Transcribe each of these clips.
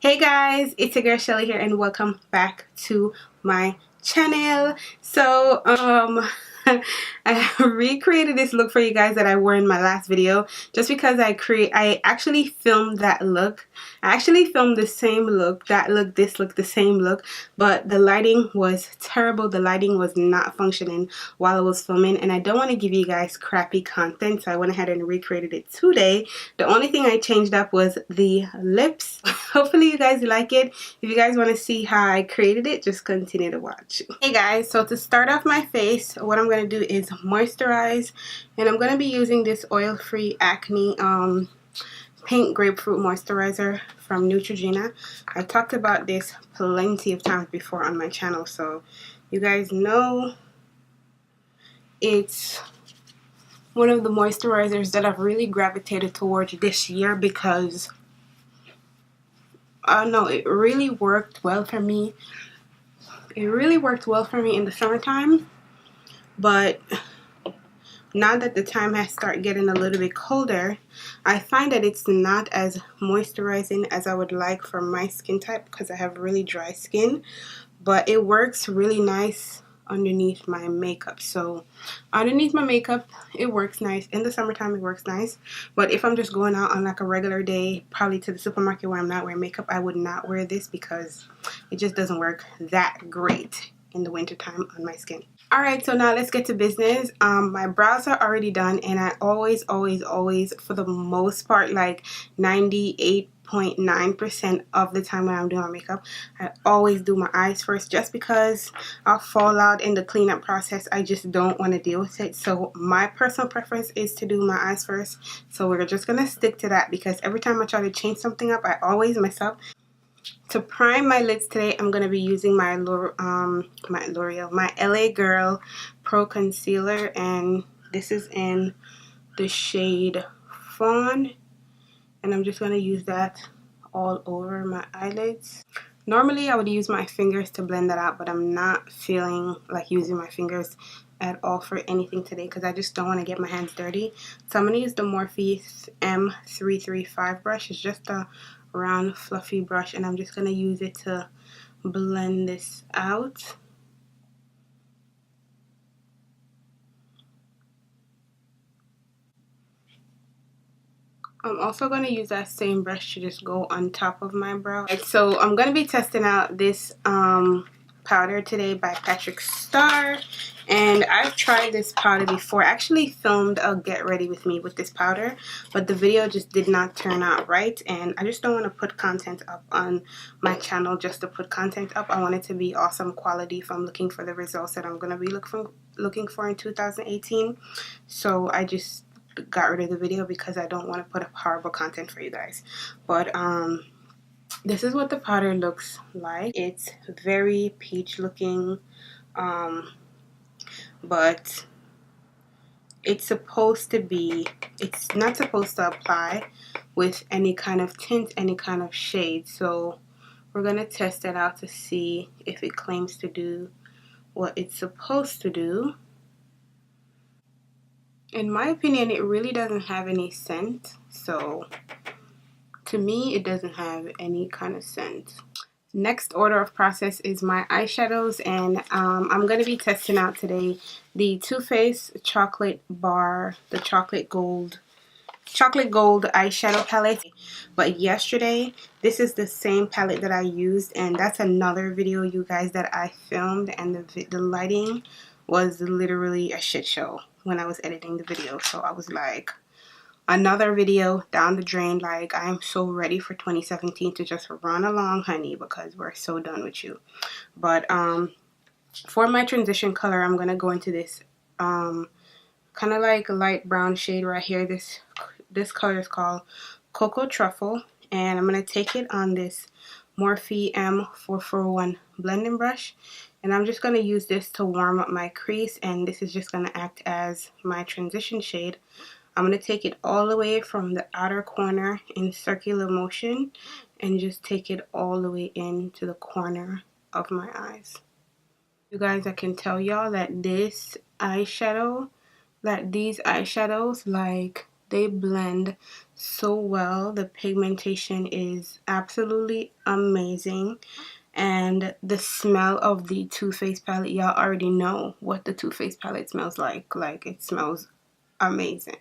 Hey guys, it's your girl Shelly here and welcome back to my channel. So I recreated this look for you guys that I wore in my last video just because I actually filmed that look. I actually filmed the same look, that look, this look, the same look, but the lighting was terrible. The lighting was not functioning while I was filming and I don't want to give you guys crappy content, so I went ahead and recreated it today. The only thing I changed up was the lips. Hopefully you guys like it. If you guys want to see how I created it, just continue to watch. Hey guys, so to start off my face, what I'm going to do is moisturize, and I'm going to be using this oil-free acne pink grapefruit moisturizer from Neutrogena. I talked about this plenty of times before on my channel, so you guys know it's one of the moisturizers that I've really gravitated towards this year because no, it really worked well for me. It really worked well for me in the summertime, but now that the time has started getting a little bit colder, I find that it's not as moisturizing as I would like for my skin type because I have really dry skin, but it works really nice underneath my makeup. So underneath my makeup it works nice. In the summertime it works nice, but if I'm just going out on like a regular day, probably to the supermarket where I'm not wearing makeup, I would not wear this because it just doesn't work that great in the wintertime on my skin. Alright, so now let's get to business. My brows are already done, and I always for the most part, like 98.9% of the time when I'm doing my makeup, I always do my eyes first just because I'll fall out in the cleanup process. I just don't want to deal with it. So my personal preference is to do my eyes first. So we're just going to stick to that because every time I try to change something up, I always mess up. To prime my lids today, I'm going to be using my my LA Girl Pro Concealer, and this is in the shade Fawn, and I'm just going to use that all over my eyelids. Normally I would use my fingers to blend that out, but I'm not feeling like using my fingers at all for anything today because I just don't want to get my hands dirty. So I'm going to use the Morphe M335 brush. It's just a round fluffy brush, and I'm just going to use it to blend this out. I'm also going to use that same brush to just go on top of my brow. So I'm going to be testing out this powder today by Patrick Starr, and I've tried this powder before. I actually filmed a get ready with me with this powder, but the video just did not turn out right, and I just don't want to put content up on my channel just to put content up. I want it to be awesome quality if I'm looking for the results that I'm going to be looking for in 2018. So I just got rid of the video because I don't want to put up horrible content for you guys. But this is what the powder looks like. It's very peach looking, but it's not supposed to apply with any kind of tint, any kind of shade. So we're going to test it out to see if it claims to do what it's supposed to do. In my opinion, it really doesn't have any scent. So to me, it doesn't have any kind of scent. Next order of process is my eyeshadows, and I'm going to be testing out today the Too Faced Chocolate Bar, the chocolate gold eyeshadow palette. But yesterday, this is the same palette that I used, and that's another video, you guys, that I filmed, and the lighting was literally a shit show when I was editing the video. So I was like, another video down the drain. Like, I am so ready for 2017 to just run along, honey, because we're so done with you. But for my transition color, I'm gonna go into this kind of like a light brown shade right here. This color is called Cocoa Truffle, and I'm gonna take it on this Morphe M441 blending brush, and I'm just gonna use this to warm up my crease, and this is just gonna act as my transition shade. I'm going to take it all the way from the outer corner in circular motion and just take it all the way into the corner of my eyes. You guys, I can tell y'all that these eyeshadows, like, they blend so well. The pigmentation is absolutely amazing. And the smell of the Too Faced palette, y'all already know what the Too Faced palette smells like. Like, it smells amazing.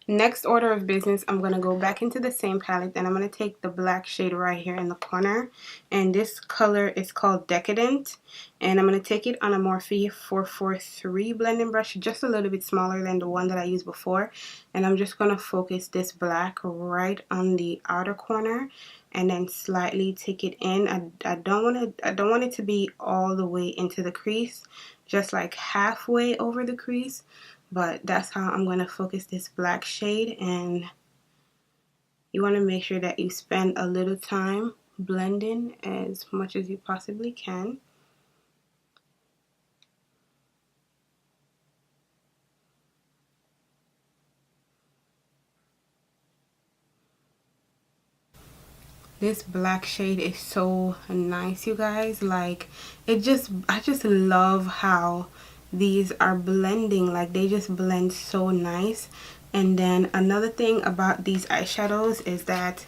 Next order of business, I'm going to go back into the same palette and I'm going to take the black shade right here in the corner. And this color is called Decadent. And I'm going to take it on a Morphe 443 blending brush, just a little bit smaller than the one that I used before. And I'm just going to focus this black right on the outer corner and then slightly take it in. I don't want it to be all the way into the crease, just like halfway over the crease. But that's how I'm going to focus this black shade, and you want to make sure that you spend a little time blending as much as you possibly can. This black shade is so nice, you guys. Like, I just love how these are blending. Like, they just blend so nice. And then another thing about these eyeshadows is that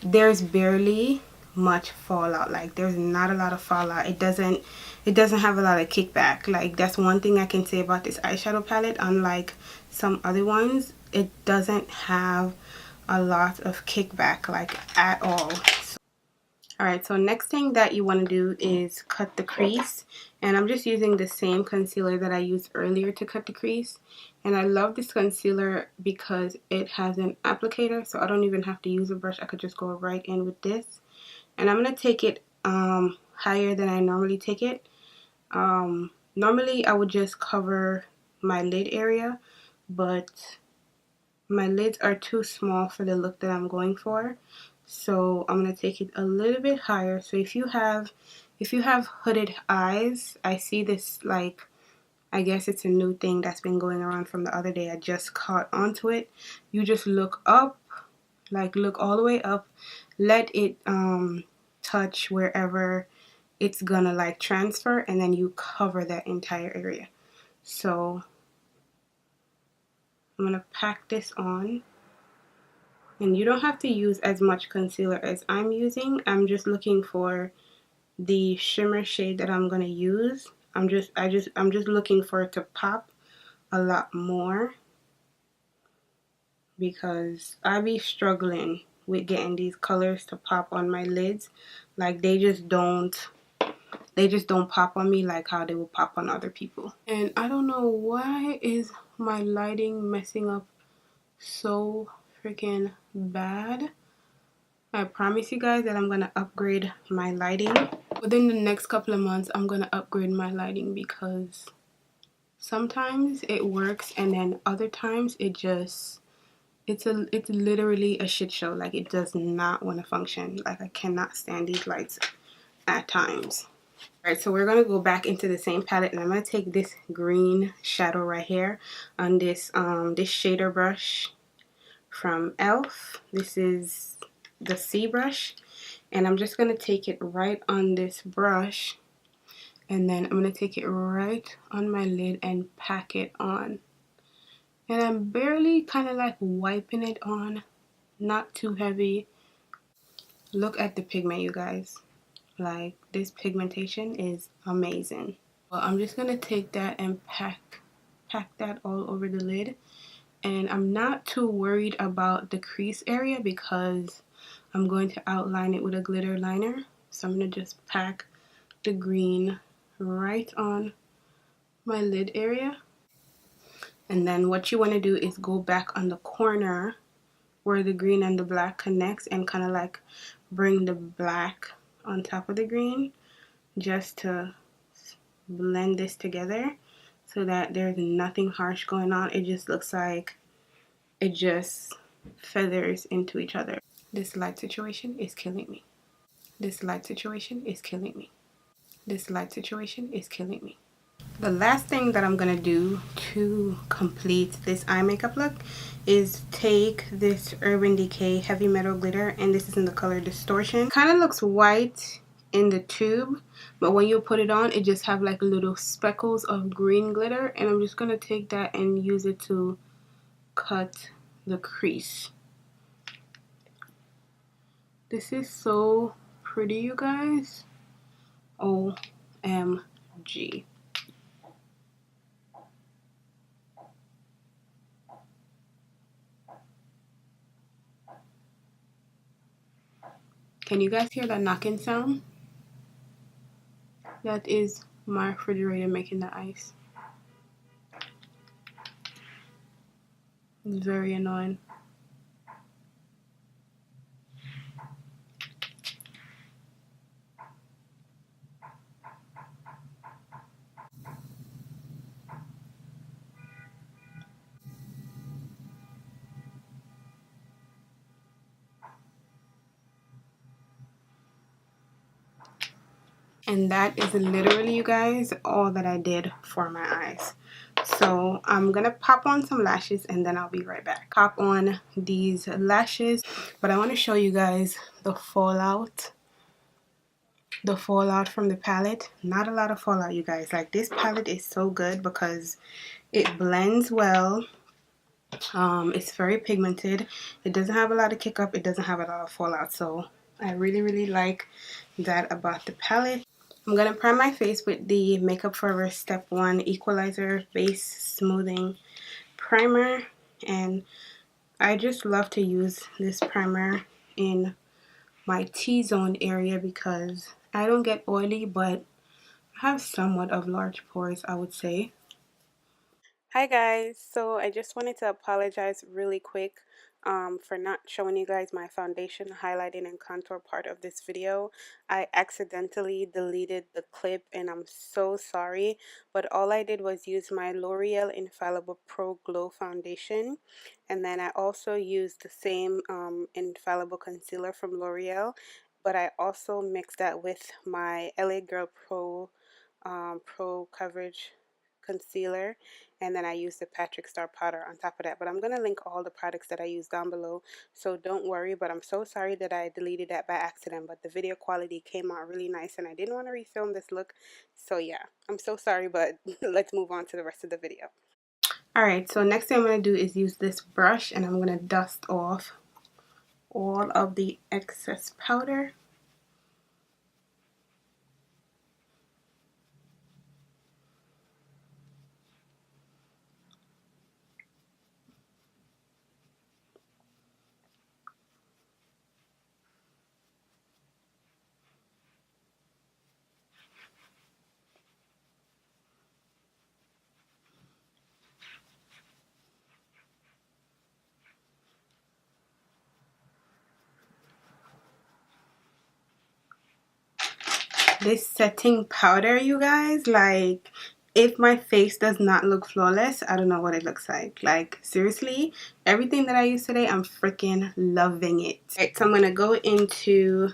there's barely much fallout. Like, there's not a lot of fallout. It doesn't have a lot of kickback. Like, that's one thing I can say about this eyeshadow palette. Unlike some other ones, it doesn't have a lot of kickback, like, at all. Alright, so next thing that you want to do is cut the crease. And I'm just using the same concealer that I used earlier to cut the crease. And I love this concealer because it has an applicator, so I don't even have to use a brush. I could just go right in with this. And I'm going to take it higher than I normally take it. Normally I would just cover my lid area, but my lids are too small for the look that I'm going for. So I'm going to take it a little bit higher. So if you have hooded eyes, I see this, like, I guess it's a new thing that's been going around from the other day. I just caught onto it. You just look up, like, look all the way up. Let it touch wherever it's gonna, like, transfer, and then you cover that entire area. So I'm gonna pack this on. And you don't have to use as much concealer as I'm using. I'm just looking for the shimmer shade that I'm gonna use. I'm just looking for it to pop a lot more, because I be struggling with getting these colors to pop on my lids. Like, they just don't pop on me like how they will pop on other people. And I don't know why is my lighting messing up so freaking bad. I promise you guys that I'm gonna upgrade my lighting. Within the next couple of months, I'm gonna upgrade my lighting, because sometimes it works and then other times it's literally a shit show. Like, it does not want to function. Like, I cannot stand these lights at times. Alright, so we're gonna go back into the same palette, and I'm gonna take this green shadow right here on this this shader brush from e.l.f. This is the C brush, and I'm just gonna take it right on this brush, and then I'm gonna take it right on my lid and pack it on. And I'm barely kind of like wiping it on, not too heavy. Look at the pigment, you guys. Like, this pigmentation is amazing. Well, I'm just gonna take that and pack that all over the lid. And I'm not too worried about the crease area because I'm going to outline it with a glitter liner. So I'm gonna just pack the green right on my lid area. And then what you want to do is go back on the corner where the green and the black connects and kind of like bring the black on top of the green, just to blend this together so that there's nothing harsh going on. It just looks like it just feathers into each other. This light situation is killing me. This light situation is killing me. This light situation is killing me. The last thing that I'm gonna do to complete this eye makeup look is take this Urban Decay Heavy Metal Glitter, and this is in the color Distortion. Kind of looks white in the tube, but when you put it on, it just have like little speckles of green glitter, and I'm just gonna take that and use it to cut the crease. This is so pretty, you guys. OMG. Can you guys hear that knocking sound? That is my refrigerator making the ice. It's very annoying. And that is literally, you guys, all that I did for my eyes. So I'm gonna pop on some lashes and then I'll be right back. Pop on these lashes, but I want to show you guys the fallout from the palette. Not a lot of fallout, you guys. Like, this palette is so good because it blends well. It's very pigmented. It doesn't have a lot of kick up. It doesn't have a lot of fallout. So I really like that about the palette. I'm going to prime my face with the Makeup Forever Step 1 Equalizer Base Smoothing Primer. And I just love to use this primer in my T-zone area because I don't get oily, but I have somewhat of large pores, I would say. Hi guys, so I just wanted to apologize really quick for not showing you guys my foundation, highlighting, and contour part of this video. I accidentally deleted the clip and I'm so sorry, but all I did was use my L'Oreal Infallible Pro Glow Foundation, and then I also used the same Infallible Concealer from L'Oreal, but I also mixed that with my LA Girl Pro Coverage Concealer, and then I used the Patrick Star powder on top of that. But I'm going to link all the products that I use down below, so don't worry. But I'm so sorry that I deleted that by accident, but the video quality came out really nice and I didn't want to refilm this look. So yeah, I'm so sorry, but let's move on to the rest of the video. Alright, so next thing I'm going to do is use this brush and I'm going to dust off all of the excess powder. This setting powder, you guys, like, if my face does not look flawless, I don't know what it looks like. Like, seriously, everything that I use today, I'm freaking loving it. Alright, so I'm going to go into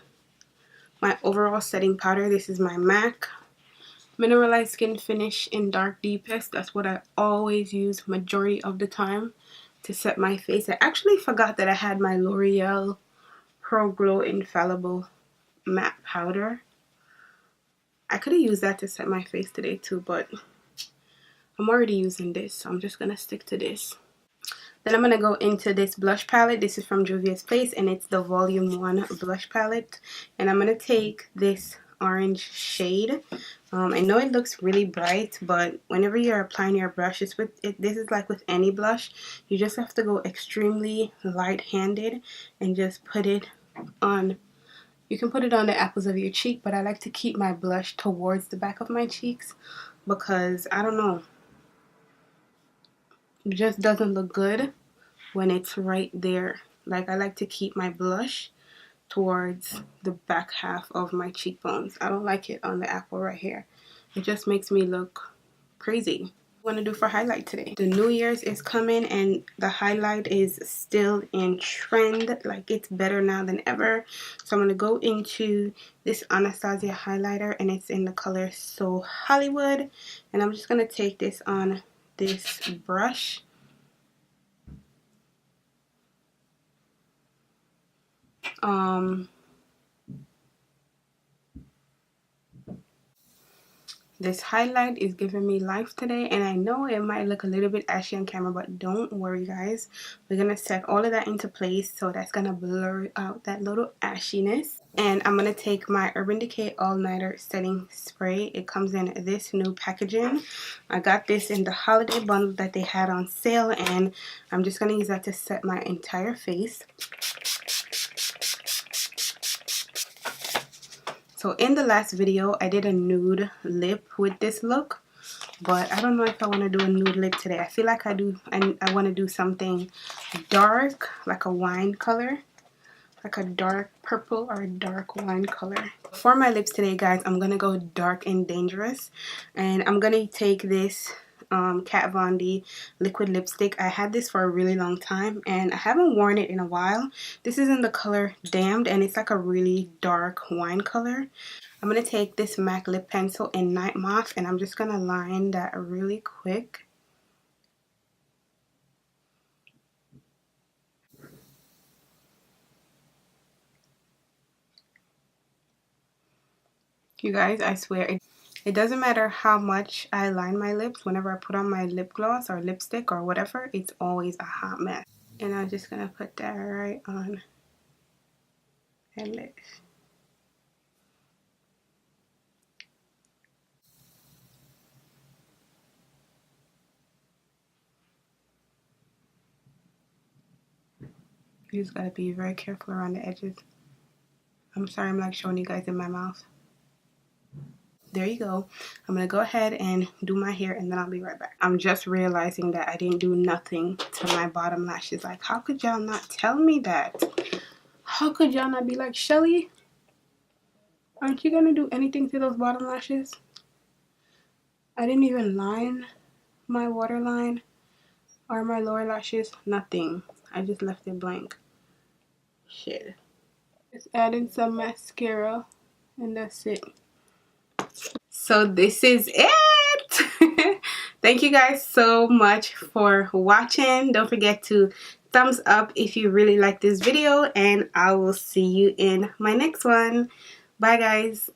my overall setting powder. This is my MAC Mineralize Skin Finish in Dark Deepest. That's what I always use majority of the time to set my face. I actually forgot that I had my L'Oreal Pro Glow Infallible Matte Powder. I could have used that to set my face today too, but I'm already using this, so I'm just going to stick to this. Then I'm going to go into this blush palette. This is from Juvias Place, and it's the Volume 1 blush palette. And I'm going to take this orange shade. I know it looks really bright, but whenever you're applying your brush, this is like with any blush. You just have to go extremely light-handed and just put it on. You can put it on the apples of your cheek, but I like to keep my blush towards the back of my cheeks because, I don't know, it just doesn't look good when it's right there. Like, I like to keep my blush towards the back half of my cheekbones. I don't like it on the apple right here. It just makes me look crazy. What I'm going to do for highlight today. The New Year's is coming and the highlight is still in trend. Like, it's better now than ever. So I'm going to go into this Anastasia highlighter and it's in the color So Hollywood. And I'm just going to take this on this brush. This highlight is giving me life today, and I know it might look a little bit ashy on camera, but don't worry guys. We're going to set all of that into place, so that's going to blur out that little ashiness. And I'm going to take my Urban Decay All Nighter Setting Spray. It comes in this new packaging. I got this in the holiday bundle that they had on sale, and I'm just going to use that to set my entire face. So in the last video, I did a nude lip with this look, but I don't know if I want to do a nude lip today. I feel like I want to do something dark, like a wine color, like a dark purple or a dark wine color. For my lips today, guys, I'm going to go dark and dangerous, and I'm going to take this Kat Von D liquid lipstick. I had this for a really long time and I haven't worn it in a while. This is in the color Damned, and it's like a really dark wine color. I'm going to take this MAC lip pencil in Night Moth, and I'm just going to line that really quick. You guys, I swear it doesn't matter how much I line my lips. Whenever I put on my lip gloss or lipstick or whatever, it's always a hot mess. And I'm just going to put that right on that lip. You just got to be very careful around the edges. I'm sorry I'm like showing you guys in my mouth. There you go. I'm going to go ahead and do my hair, and then I'll be right back. I'm just realizing that I didn't do nothing to my bottom lashes. Like, how could y'all not tell me that? How could y'all not be like, Shelly, aren't you going to do anything to those bottom lashes? I didn't even line my waterline or my lower lashes. Nothing. I just left it blank. Shit. Just add in some mascara, and that's it. So this is it. Thank you guys so much for watching. Don't forget to thumbs up if you really like this video, and I will see you in my next one. Bye guys.